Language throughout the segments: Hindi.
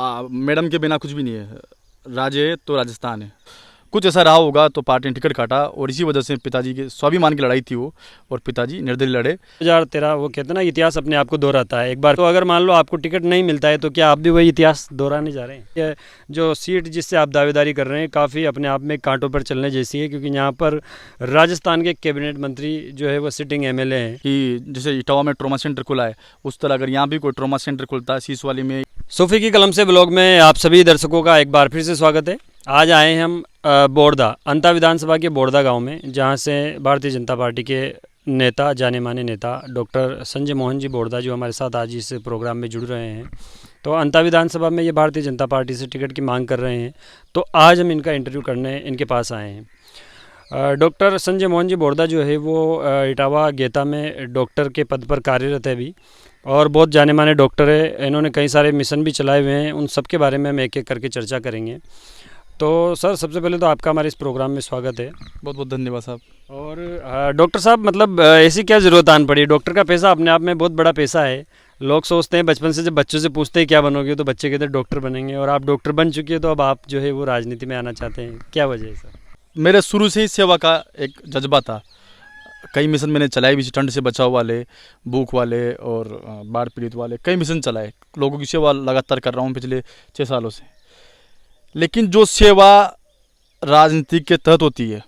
मैडम के बिना कुछ भी नहीं है। राज्य है तो राजस्थान है। कुछ ऐसा रहा होगा तो पार्टी ने टिकट काटा और इसी वजह से पिताजी के स्वाभिमान की लड़ाई थी वो, और पिताजी निर्दलीय लड़े। 2013 वो कहते हैं ना, इतिहास अपने आप को दोहराता है एक बार। तो अगर मान लो आपको टिकट नहीं मिलता है तो क्या आप भी वही इतिहास दोहराने जा रहे हैं? ये जो सीट जिससे आप दावेदारी कर रहे हैं काफ़ी अपने आप में कांटों पर चलने जैसी है, क्योंकि यहाँ पर राजस्थान के कैबिनेट मंत्री जो है वो सिटिंग एमएलए हैं। कि जैसे इटावा में ट्रॉमा सेंटर खुला है, उस तरह अगर यहाँ भी कोई ट्रॉमा सेंटर खुलता है सीसवाली में। सूफी की कलम से ब्लॉग में आप सभी दर्शकों का एक बार फिर से स्वागत है। आज आए हैं हम बोड़दा, अंता विधानसभा के बोड़दा गांव में, जहां से भारतीय जनता पार्टी के नेता, जाने माने नेता डॉक्टर संजय मोहन जी बोड़दा जो हमारे साथ आज इस प्रोग्राम में जुड़ रहे हैं। तो अंता विधानसभा में ये भारतीय जनता पार्टी से टिकट की मांग कर रहे हैं। तो आज हम इनका इंटरव्यू करने इनके पास आए हैं। डॉक्टर संजय मोहन जी बोड़दा जो है वो इटावा गेता में डॉक्टर के पद पर कार्यरत है अभी, और बहुत जाने माने डॉक्टर है। इन्होंने कई सारे मिशन भी चलाए हुए हैं, उन सब के बारे में हम एक एक करके चर्चा करेंगे। तो सर, सबसे पहले तो आपका हमारे इस प्रोग्राम में स्वागत है। बहुत बहुत धन्यवाद साहब। और डॉक्टर साहब, मतलब ऐसी क्या ज़रूरत आन पड़ी? डॉक्टर का पैसा अपने आप में बहुत बड़ा पैसा है। लोग सोचते हैं बचपन से, जब बच्चों से पूछते हैं क्या बनोगे, तो बच्चे कहते हैं डॉक्टर बनेंगे, और आप डॉक्टर बन चुके हैं, तो अब आप जो है वो राजनीति में आना चाहते हैं, क्या वजह है सर? मेरे शुरू से ही सेवा का एक जज्बा था। कई मिशन मैंने चलाए भी, ठंड से बचाव वाले, भूख वाले और बाढ़ पीड़ित वाले, कई मिशन चलाए। लोगों की सेवा लगातार कर रहा हूँ पिछले 6 सालों से। लेकिन जो सेवा राजनीति के तहत होती है,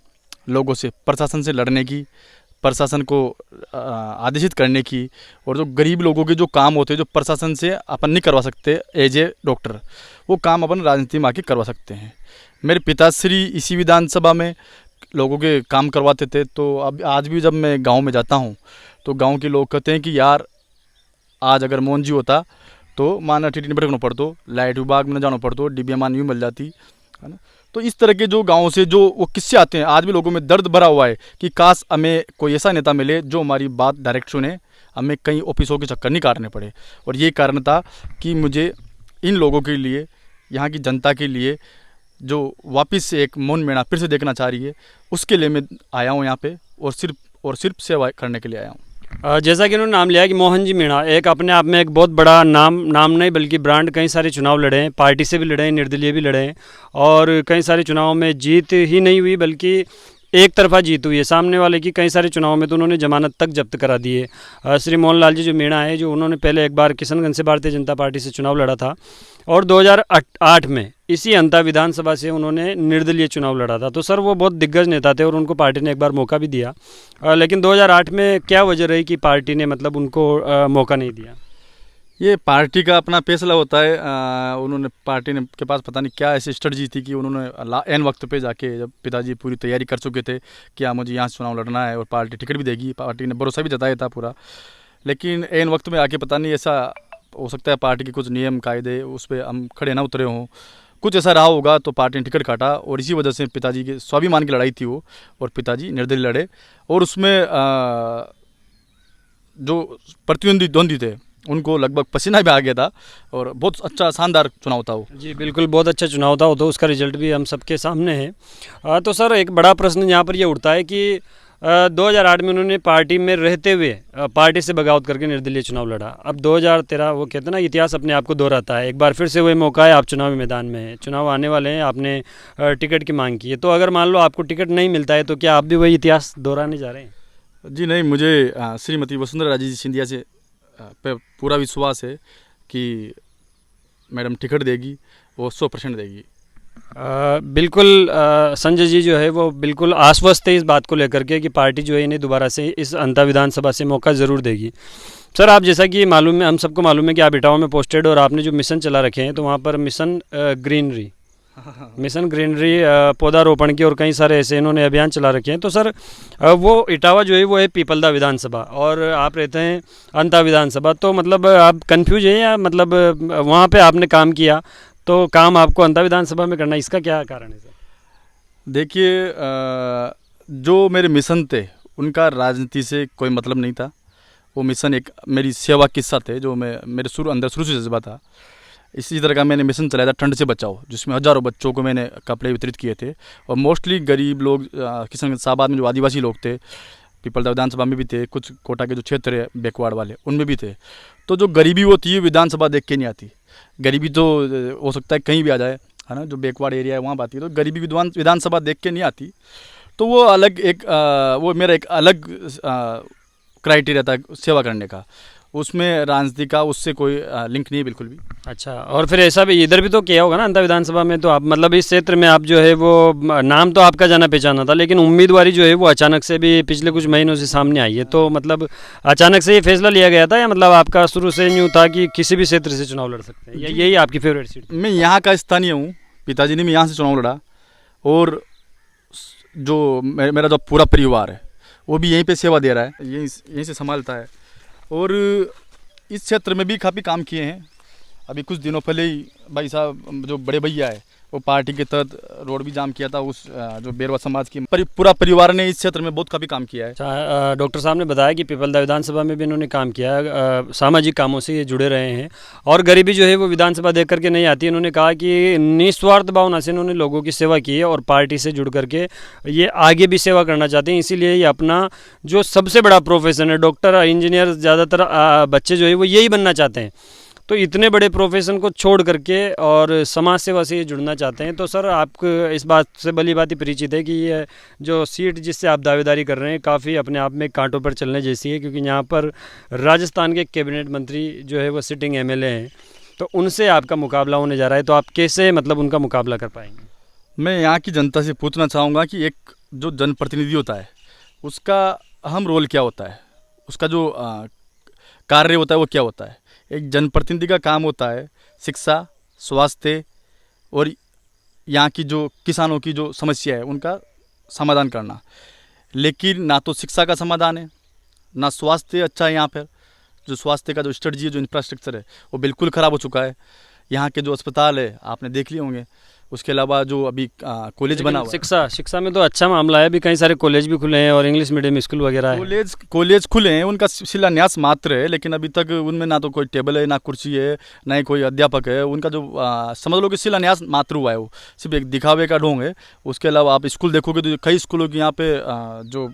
लोगों से, प्रशासन से लड़ने की, प्रशासन को आदेशित करने की, और जो गरीब लोगों के जो काम होते हैं जो प्रशासन से अपन नहीं करवा सकते एज ए डॉक्टर, वो काम अपन राजनीति में आके करवा सकते हैं। मेरे पिताश्री इसी विधानसभा में लोगों के काम करवाते थे। तो अब आज भी जब मैं गांव में जाता हूं तो गांव के लोग कहते हैं कि यार, आज अगर मोहन जी होता तो माना टीटी ने भटकना पड़तो, लाइट विभाग में न जाना पड़तो, डिबिया मान भी मिल जाती है ना। तो इस तरह के जो गाँव से जो वो किस्से आते हैं, आज भी लोगों में दर्द भरा हुआ है कि काश हमें कोई ऐसा नेता मिले जो हमारी बात डायरेक्ट सुने, हमें कई ऑफिसों के चक्कर नहीं काटने पड़े। और ये कारण था कि मुझे इन लोगों के लिए, यहाँ की जनता के लिए, जो वापस से एक मौन मेला फिर से देखना चाह रही है, उसके लिए मैं आया हूँ यहाँ पे, और सिर्फ सेवा करने के लिए आया हूँ। जैसा कि उन्होंने नाम लिया कि मोहन जी मीणा, एक अपने आप में एक बहुत बड़ा नाम नहीं बल्कि ब्रांड। कई सारे चुनाव लड़े हैं, पार्टी से भी लड़े हैं, निर्दलीय भी लड़े हैं, और कई सारे चुनावों में जीत ही नहीं हुई बल्कि एक तरफा जीत हुई है। सामने वाले की कई सारे चुनावों में तो उन्होंने जमानत तक जब्त करा दी है। श्री मोहन लाल जी जो मीणा है, जो उन्होंने पहले एक बार किशनगंज से भारतीय जनता पार्टी से चुनाव लड़ा था, और 2008 में इसी अंता विधानसभा से उन्होंने निर्दलीय चुनाव लड़ा था। तो सर, वो बहुत दिग्गज नेता थे और उनको पार्टी ने एक बार मौका भी दिया। लेकिन 2008 में क्या वजह रही कि पार्टी ने मतलब उनको मौका नहीं दिया? ये पार्टी का अपना फैसला होता है। उन्होंने, पार्टी ने के पास पता नहीं क्या ऐसी स्ट्रेटजी थी कि उन्होंने एन वक्त पे जाके, जब पिताजी पूरी तैयारी कर चुके थे कि हाँ मुझे यहाँ से चुनाव लड़ना है और पार्टी टिकट भी देगी, पार्टी ने भरोसा भी जताया था पूरा, लेकिन एन वक्त में आके पता नहीं, ऐसा हो सकता है पार्टी के कुछ नियम कायदे उस पर हम खड़े ना उतरे हों, कुछ ऐसा रहा होगा तो पार्टी ने टिकट काटा, और इसी वजह से पिताजी के स्वाभिमान की लड़ाई थी वो, और पिताजी निर्दलीय लड़े। और उसमें जो प्रतिद्वंदी थे उनको लगभग पसीना भी आ गया था, और बहुत अच्छा शानदार चुनाव था वो। जी बिल्कुल, बहुत अच्छा चुनाव था वो, तो उसका रिजल्ट भी हम सबके सामने है। तो सर, एक बड़ा प्रश्न यहाँ पर ये उठता है कि 2008 में उन्होंने पार्टी में रहते हुए पार्टी से बगावत करके निर्दलीय चुनाव लड़ा। अब 2013, वो कहते हैं ना, इतिहास अपने आप को दोहराता है एक बार फिर से वही मौका है, आप चुनावी मैदान में हैं, चुनाव आने वाले हैं, आपने टिकट की मांग की है। तो अगर मान लो आपको टिकट नहीं मिलता है तो क्या आप भी वही इतिहास दोहराने जा रहे हैं? जी नहीं, मुझे श्रीमती वसुंधरा राजे जी सिंधिया से पे पूरा विश्वास है कि मैडम टिकट देगी, वो 100% देगी। बिल्कुल, संजय जी जो है वो बिल्कुल आश्वस्त है इस बात को लेकर के कि पार्टी जो है इन्हें दोबारा से इस अंता विधानसभा से मौका ज़रूर देगी। सर, आप, जैसा कि मालूम है, हम सबको मालूम है कि आप इटावा में पोस्टेड, और आपने जो मिशन चला रखे हैं, तो वहाँ पर मिशन ग्रीनरी पौधारोपण की और कई सारे ऐसे इन्होंने अभियान चला रखे हैं। तो सर, वो इटावा जो है वो है पीपलदा विधानसभा, और आप रहते हैं अंता विधानसभा, तो मतलब आप कंफ्यूज हैं, या मतलब वहाँ पे आपने काम किया तो काम आपको अंता विधानसभा में करना, इसका क्या कारण है सर? देखिए, जो मेरे मिशन थे उनका राजनीति से कोई मतलब नहीं था। वो मिशन एक मेरी सेवा किस्सा थे, जो मेरे शुरू से जज्बा था। इसी तरह का मैंने मिशन चलाया था, ठंड से बचाओ, जिसमें हज़ारों बच्चों को मैंने कपड़े वितरित किए थे, और मोस्टली गरीब लोग, किशनगंज साहबाद में जो आदिवासी लोग थे, पीपलदा विधानसभा में भी थे, कुछ कोटा के जो क्षेत्र है बैकवर्ड वाले, उनमें भी थे। तो जो गरीबी वो थी, विधानसभा देख के नहीं आती। गरीबी तो हो सकता है कहीं भी आ जाए, है ना, जो बैकवर्ड एरिया है वहाँ आती है, तो गरीबी विधानसभा देख के नहीं आती। तो वो अलग एक वो मेरा एक अलग क्राइटेरिया था सेवा करने का, उसमें राजनीति का उससे कोई लिंक नहीं है बिल्कुल भी। अच्छा, और फिर ऐसा भी इधर भी तो किया होगा ना अंता विधानसभा में, तो आप मतलब इस क्षेत्र में आप जो है वो नाम तो आपका जाना पहचाना था, लेकिन उम्मीदवारी जो है वो अचानक से भी पिछले कुछ महीनों से सामने आई है, तो मतलब अचानक से ये फैसला लिया गया था या मतलब आपका शुरू से यूँ था कि किसी भी क्षेत्र से चुनाव लड़ सकते हैं, या यही आपकी फेवरेट सीट थी? मैं यहाँ का स्थानीय हूँ, पिताजी ने मैं यहाँ से चुनाव लड़ा, और जो मेरा जो पूरा परिवार है वो भी यहीं पे सेवा दे रहा है, यहीं से संभालता है। और इस क्षेत्र में भी काफ़ी काम किए हैं। अभी कुछ दिनों पहले ही भाई साहब जो बड़े भैया है वो पार्टी के तहत रोड भी जाम किया था, उस जो बेरवा समाज की पूरा परिवार ने इस क्षेत्र में बहुत काफ़ी काम किया है। अच्छा, डॉक्टर साहब ने बताया कि पिपलदा विधानसभा में भी इन्होंने काम किया है, सामाजिक कामों से ये जुड़े रहे हैं, और गरीबी जो है वो विधानसभा देख करके नहीं आती। इन्होंने कहा कि निस्वार्थ भावना से इन्होंने लोगों की सेवा की है और पार्टी से जुड़ करके ये आगे भी सेवा करना चाहते हैं, इसीलिए ये अपना जो सबसे बड़ा प्रोफेशन है, डॉक्टर इंजीनियर ज़्यादातर बच्चे जो है वो यही बनना चाहते हैं, तो इतने बड़े प्रोफेशन को छोड़ करके और समाज सेवा से जुड़ना चाहते हैं। तो सर आप इस बात से भली भांति परिचित है कि ये जो सीट जिससे आप दावेदारी कर रहे हैं काफ़ी अपने आप में कांटों पर चलने जैसी है, क्योंकि यहाँ पर राजस्थान के कैबिनेट मंत्री जो है वो सिटिंग एमएलए हैं, तो उनसे आपका मुकाबला होने जा रहा है, तो आप कैसे मतलब उनका मुकाबला कर पाएंगे? मैं यहाँ की जनता से पूछना चाहूँगा कि एक जो जनप्रतिनिधि होता है उसका अहम रोल क्या होता है, उसका जो कार्य होता है वो क्या होता है। एक जनप्रतिनिधि का काम होता है शिक्षा, स्वास्थ्य और यहाँ की जो किसानों की जो समस्या है उनका समाधान करना, लेकिन ना तो शिक्षा का समाधान है, ना स्वास्थ्य अच्छा है। यहाँ पर जो स्वास्थ्य का जो स्ट्रेटजी है, जो इंफ्रास्ट्रक्चर है वो बिल्कुल ख़राब हो चुका है। यहाँ के जो अस्पताल है आपने देख लिए होंगे, उसके अलावा जो अभी कॉलेज बना हुआ है, शिक्षा में तो अच्छा मामला है, अभी कई सारे कॉलेज भी खुले हैं और इंग्लिश मीडियम स्कूल वगैरह है। कॉलेज खुले हैं, उनका शिलान्यास मात्र है, लेकिन अभी तक उनमें ना तो कोई टेबल है, ना कुर्सी है, ना ही कोई अध्यापक है। उनका जो समझ लो कि शिलान्यास मात्र हुआ है, वो सिर्फ एक दिखावे का ढोंग है। उसके अलावा आप स्कूल देखोगे तो कई स्कूलों की यहाँ पे जो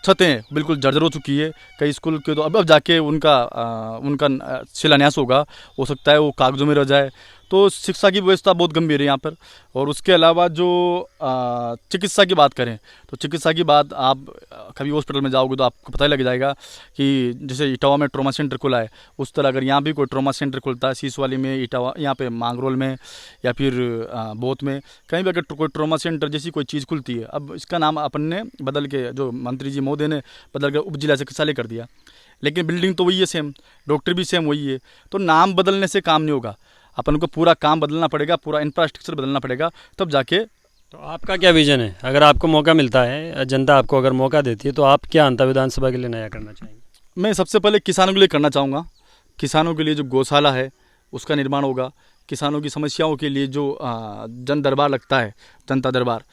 छतें बिल्कुल जर्जर हो चुकी है। कई स्कूल के तो अब जाके उनका शिलान्यास होगा, हो सकता है वो कागजों में रह जाए। तो शिक्षा की व्यवस्था बहुत गंभीर है यहाँ पर। और उसके अलावा जो चिकित्सा की बात करें तो चिकित्सा की बात, आप कभी हॉस्पिटल में जाओगे तो आपको पता ही लग जाएगा कि जैसे इटावा में ट्रॉमा सेंटर खुला है, उस तरह अगर यहाँ भी कोई ट्रॉमा सेंटर खुलता है, सीसवाली में, इटावा, यहाँ पे मांगरोल में या फिर बोथ में, कहीं भी अगर कोई ट्रॉमा सेंटर जैसी कोई चीज़ खुलती है, अब इसका नाम अपन ने बदल के, जो मंत्री जी महोदय ने बदल के उप जिला चिकित्सालय कर दिया, लेकिन बिल्डिंग तो वही है सेम, डॉक्टर भी सेम वही है। तो नाम बदलने से काम नहीं होगा, अपन को पूरा काम बदलना पड़ेगा, पूरा इंफ्रास्ट्रक्चर बदलना पड़ेगा, तब जाके। तो आपका क्या विजन है, अगर आपको मौका मिलता है, जनता आपको अगर मौका देती है, तो आप क्या अंता विधानसभा के लिए नया करना चाहेंगे? मैं सबसे पहले किसानों के लिए करना चाहूँगा। किसानों के लिए जो गौशाला है उसका निर्माण होगा। किसानों की समस्याओं के लिए जो जन दरबार लगता है, जनता दरबार,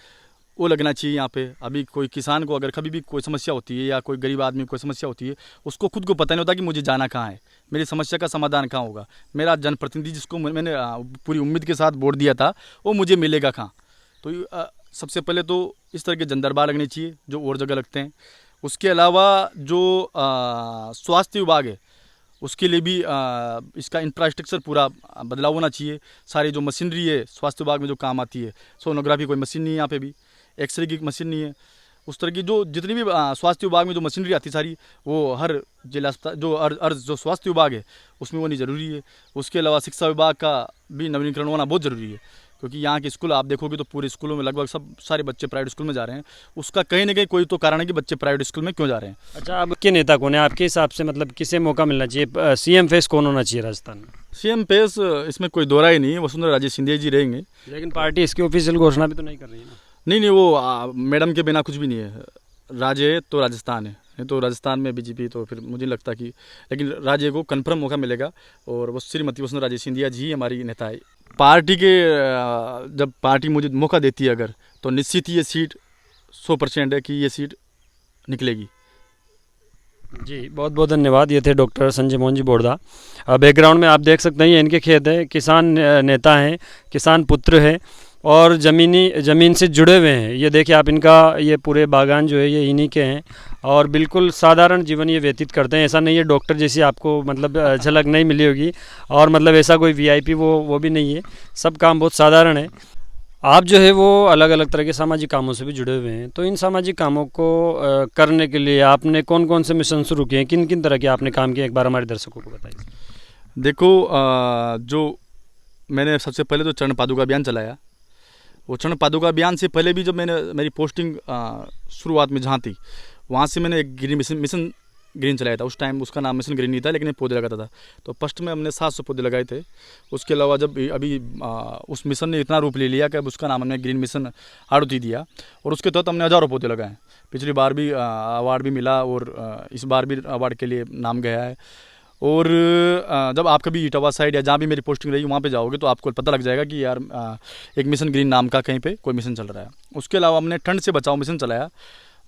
वो लगना चाहिए यहाँ पे। अभी कोई किसान को अगर कभी भी कोई समस्या होती है या कोई गरीब आदमी को कोई समस्या होती है, उसको खुद को पता नहीं होता कि मुझे जाना कहाँ है, मेरी समस्या का समाधान कहाँ होगा, मेरा जनप्रतिनिधि जिसको मैंने पूरी उम्मीद के साथ वोट दिया था वो मुझे मिलेगा कहाँ। तो सबसे पहले तो इस तरह के जन दरबार लगने चाहिए जो और जगह लगते हैं। उसके अलावा जो स्वास्थ्य विभाग है उसके लिए भी इसका इंफ्रास्ट्रक्चर पूरा बदलाव होना चाहिए। सारी जो मशीनरी है स्वास्थ्य विभाग में जो काम आती है, सोनोग्राफी कोई मशीन नहीं है यहाँ पे भी, एक्सरे की मशीन नहीं है, उस तरह की जो जितनी भी स्वास्थ्य विभाग में जो मशीनरी आती सारी, वो हर जिला अस्पताल जो स्वास्थ्य विभाग है उसमें होनी ज़रूरी है। उसके अलावा शिक्षा विभाग का भी नवीनीकरण होना बहुत ज़रूरी है, क्योंकि यहाँ के स्कूल आप देखोगे तो पूरे स्कूलों में लगभग सारे बच्चे प्राइवेट स्कूल में जा रहे हैं। उसका कहीं ना कहीं कोई तो कारण है कि बच्चे प्राइवेट स्कूल में क्यों जा रहे हैं। अच्छा, अब के नेता कौन है आपके हिसाब से, मतलब किसे मौका मिलना चाहिए, सीएम फेस कौन होना चाहिए राजस्थान में? सीएम फेस इसमें कोई दो राय नहीं है, वसुंधरा राजे सिंधिया जी रहेंगे। लेकिन पार्टी इसकी ऑफिशियल घोषणा भी तो नहीं कर रही है ना? नहीं, वो मैडम के बिना कुछ भी नहीं है। राज्य तो राजस्थान है, नहीं तो राजस्थान में बीजेपी, तो फिर मुझे लगता कि, लेकिन राज्य को कन्फर्म मौका मिलेगा और वो श्रीमती वसुंधरा राजे सिंधिया जी हमारी नेता है। पार्टी के जब पार्टी मुझे मौका देती है अगर, तो निश्चित ही ये सीट 100% है कि ये सीट निकलेगी। जी, बहुत बहुत धन्यवाद। ये थे डॉक्टर संजय मोहन जी बोरदा। बैकग्राउंड में आप देख सकते हैं ये इनके खेत है, किसान नेता हैं, किसान पुत्र है, और ज़मीन से जुड़े हुए हैं। ये देखिए आप, इनका ये पूरे बागान जो है ये इन्हीं के हैं और बिल्कुल साधारण जीवन ये व्यतीत करते हैं। ऐसा नहीं है डॉक्टर जैसी आपको मतलब झलक नहीं मिली होगी, और मतलब ऐसा कोई वीआईपी वो भी नहीं है। सब काम बहुत साधारण है। आप जो है वो अलग अलग तरह के सामाजिक कामों से भी जुड़े हुए हैं, तो इन सामाजिक कामों को करने के लिए आपने कौन कौन से मिशन शुरू किए हैं, किन किन तरह के आपने काम किए, एक बार हमारे दर्शकों को बताइए। देखो, जो मैंने सबसे पहले तो चरण पादुका अभियान चलाया। वो चरण पादुका अभियान से पहले भी जब मैंने मेरी पोस्टिंग शुरुआत में जहाँ थी, वहाँ से मैंने एक ग्रीन मिशन ग्रीन चलाया था। उस टाइम उसका नाम मिशन ग्रीन नहीं था, लेकिन पौधे लगाता था। तो फर्स्ट में हमने 700 पौधे लगाए थे। उसके अलावा जब अभी उस मिशन ने इतना रूप ले लिया कि अब उसका नाम हमने ग्रीन मिशन आड़ती दिया, और उसके तहत हमने हज़ारों पौधे लगाए। पिछली बार भी अवार्ड भी मिला, और इस बार भी अवार्ड के लिए नाम गया है। और जब आप कभी इटावा साइड या जहाँ भी मेरी पोस्टिंग रही वहाँ पे जाओगे तो आपको पता लग जाएगा कि यार एक मिशन ग्रीन नाम का कहीं पे कोई मिशन चल रहा है। उसके अलावा हमने ठंड से बचाओ मिशन चलाया,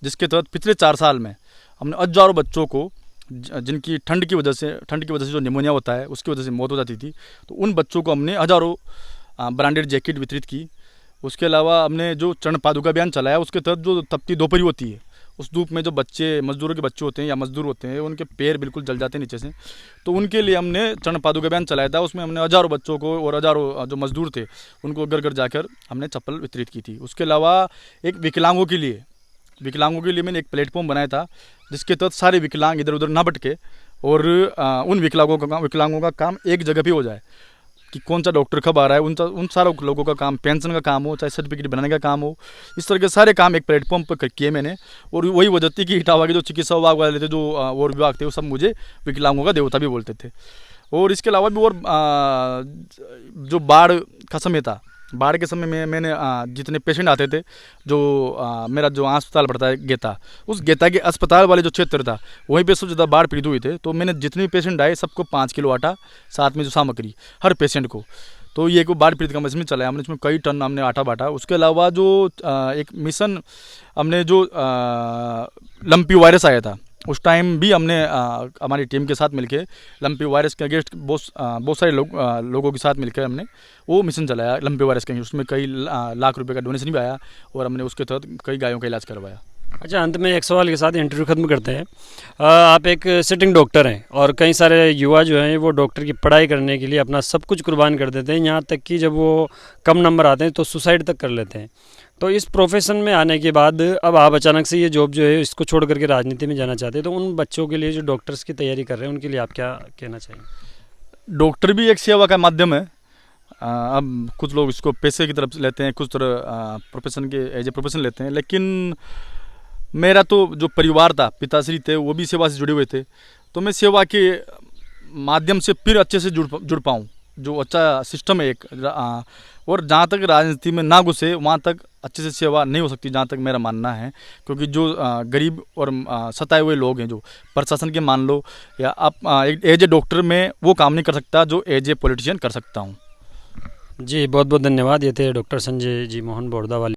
जिसके तहत पिछले 4 साल में हमने हज़ारों बच्चों को जिनकी ठंड की वजह से जो निमोनिया होता है उसकी वजह से मौत हो जाती थी, तो उन बच्चों को हमने हज़ारों ब्रांडेड जैकेट वितरित की। उसके अलावा हमने जो चरण पादुका अभियान चलाया, उसके तहत जो तपती दोपहरी होती है, उस धूप में जो बच्चे मज़दूरों के बच्चे होते हैं या मज़दूर होते हैं, उनके पैर बिल्कुल जल जाते हैं नीचे से, तो उनके लिए हमने चरण पादुका अभियान चलाया था। उसमें हमने हज़ारों बच्चों को और हज़ारों जो मज़दूर थे उनको घर घर जाकर हमने चप्पल वितरित की थी। उसके अलावा एक विकलांगों के लिए मैंने एक प्लेटफॉर्म बनाया था, जिसके तहत सारे विकलांग इधर उधर ना भटके और उन विकलांगों का काम एक जगह पे हो जाए कि कौन सा डॉक्टर कब आ रहा है, उन सारे लोगों का काम, पेंशन का काम हो, चाहे सर्टिफिकेट बनाने का काम हो, इस तरह के सारे काम एक प्लेटफॉर्म पर किए मैंने। और वही वजह थी कि इटावा के जो चिकित्सा विभाग वाले थे, जो और विभाग थे, वो सब मुझे विकलांगों का देवता भी बोलते थे। और इसके अलावा भी और जो बाढ़ का समय था, बाढ़ के समय में मैंने जितने पेशेंट आते थे, जो मेरा जो अस्पताल पड़ता है गेता, उस गेता के अस्पताल वाले जो क्षेत्र था वहीं पे सबसे ज़्यादा बाढ़ पीड़ित हुए थे। तो मैंने जितने भी पेशेंट आए सबको 5 किलो आटा, साथ में जो सामग्री हर पेशेंट को, तो ये को बाढ़ पीड़ित का मिशन चलाया हमने। इसमें कई टन हमने आटा बांटा। उसके अलावा जो एक मिशन हमने जो लंपी वायरस आया था, उस टाइम भी हमने हमारी टीम के साथ मिलकर लंपी वायरस के अगेंस्ट बहुत सारे लोगों के साथ मिलकर हमने वो मिशन चलाया लंपी वायरस के। उसमें कई लाख रुपए का डोनेशन भी आया और हमने उसके तहत कई गायों का इलाज करवाया। अच्छा, अंत में एक सवाल के साथ इंटरव्यू खत्म करते हैं। आप एक सिटिंग डॉक्टर हैं और कई सारे युवा जो हैं वो डॉक्टर की पढ़ाई करने के लिए अपना सब कुछ कुर्बान कर देते हैं, यहाँ तक कि जब वो कम नंबर आते हैं तो सुसाइड तक कर लेते हैं। तो इस प्रोफेशन में आने के बाद अब आप अचानक से ये जॉब जो है इसको छोड़ करके राजनीति में जाना चाहते हैं, तो उन बच्चों के लिए जो डॉक्टर्स की तैयारी कर रहे हैं उनके लिए आप क्या कहना चाहेंगे? डॉक्टर भी एक सेवा का माध्यम है। अब कुछ लोग इसको पैसे की तरफ लेते हैं, कुछ तरह प्रोफेशन के एज ए प्रोफेशन लेते हैं, लेकिन मेरा तो जो परिवार था, पिताश्री थे, वो भी सेवा से जुड़े हुए थे, तो मैं सेवा के माध्यम से फिर अच्छे से जुड़ पाऊँ, जो अच्छा सिस्टम है एक। और जहाँ तक राजनीति में ना घुसे वहाँ तक अच्छे से सेवा नहीं हो सकती, जहाँ तक मेरा मानना है। क्योंकि जो गरीब और सताए हुए लोग हैं, जो प्रशासन के मान लो, या आप एज ए डॉक्टर में वो काम नहीं कर सकता जो एज ए पॉलिटिशियन कर सकता हूँ। जी बहुत बहुत धन्यवाद। ये थे डॉक्टर संजय जी मोहन बोरदा वाले।